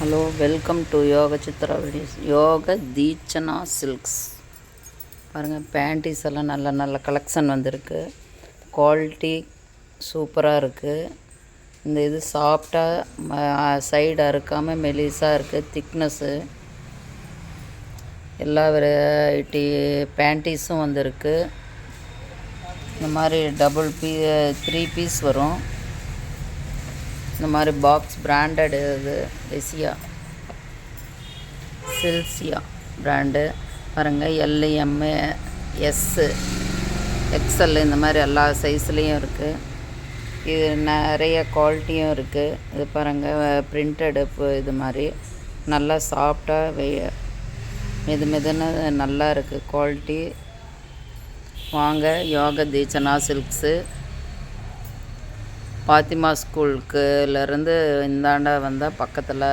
Hello, welcome to யோக Chitra videos. யோக Theekshana silks பாருங்கள். பேண்டீஸ் எல்லாம் நல்ல நல்ல கலெக்ஷன் வந்திருக்கு. குவாலிட்டி சூப்பராக இருக்குது. இந்த இது சாஃப்டாக சைடு அறுக்காமல் மெலிசாக இருக்குது. திக்னஸ்ஸு எல்லா வெரைட்டி பேண்டீஸும் வந்திருக்கு. இந்த மாதிரி டபுள் 3 பீஸ் வரும். இந்த மாதிரி பாக்ஸ் பிராண்டட் இது சில்சியா பிராண்டு பாருங்கள். எல், எம், எஸ், எக்ஸ்எல் இந்த மாதிரி எல்லா சைஸ்லேயும் இருக்குது. இது நிறைய குவாலிட்டியும் இருக்குது. இது பாருங்கள், பிரிண்டடு இது மாதிரி நல்லா சாஃப்டாக மெதுன்னு நல்லா இருக்குது குவாலிட்டி. வாங்க, யோக தீட்சணா சில்க்ஸு பாத்திமா ஸ்கூலுக்குலேருந்து இந்தாண்ட வந்தால் பக்கத்தில்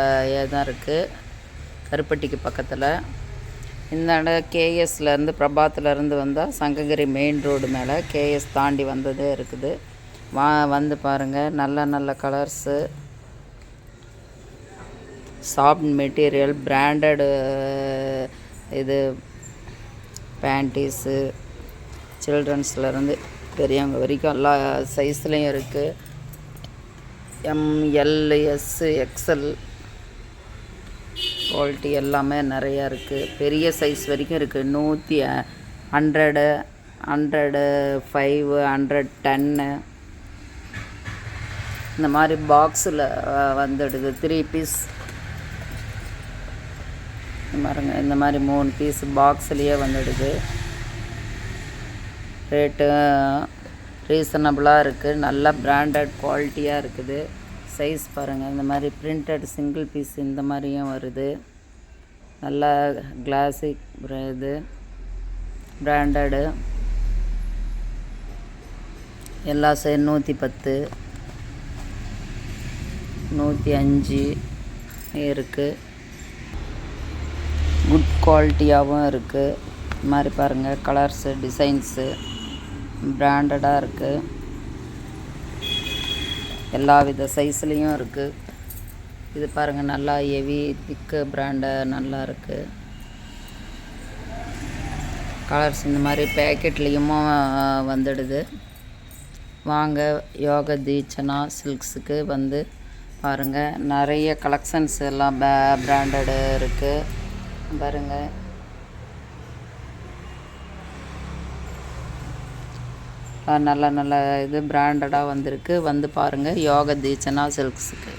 தான் இருக்குது. கருப்பட்டிக்கு பக்கத்தில். இந்தாண்ட கேஎஸ்லேருந்து பிரபாத்துலேருந்து வந்தால் சங்ககிரி மெயின் ரோடு மேலே கேஎஸ் தாண்டி வந்ததே இருக்குது. வந்து பாருங்கள். நல்ல நல்ல கலர்ஸு, சாஃப்ட் மெட்டீரியல், பிராண்டடு இது பேண்டீஸு சில்ட்ரன்ஸ்லேருந்து பெரியவங்க வரைக்கும் எல்லா சைஸ்லேயும் இருக்குது. M, L, S, XL quality எல்லாமே நிறையா இருக்குது. பெரிய சைஸ் வரைக்கும் இருக்குது. 100, 105, 110 இந்த மாதிரி பாக்ஸில் வந்துடுது. 3 பீஸ் பாருங்க. இந்த மாதிரி 3 பீஸ் பாக்ஸ்லேயே வந்துடுது. ரேட்டு ரீசனபிளாக இருக்குது. நல்ல பிராண்டட் குவாலிட்டியாக இருக்குது. சைஸ் பாருங்கள். இந்த மாதிரி பிரிண்டட் சிங்கிள் பீஸ் இந்த மாதிரியும் வருது. நல்லா கிளாசிக் இது பிராண்டடு. எல்லா 110, 105 இருக்குது. குட் குவாலிட்டியாகவும் இருக்குது. இது மாதிரி பாருங்கள். கலர்ஸு, டிசைன்ஸு பிராண்டடாக இருக்குது. எல்லா வித சைஸ்லேயும் இருக்குது. இது பாருங்கள், நல்லா ஹெவி திக்கு பிராண்டு நல்லா இருக்குது. கலர்ஸ் இந்த மாதிரி பேக்கெட்லேயும் வந்துடுது. வாங்க, யோக தீட்சணா சில்க்ஸுக்கு வந்து பாருங்கள். நிறைய கலெக்ஷன்ஸ் எல்லாம் பிராண்டடு இருக்குது பாருங்கள். நல்ல நல்ல இது பிராண்டடாக வந்திருக்கு. வந்து பாருங்கள் யோக தீட்சணா சில்க்ஸுக்கு.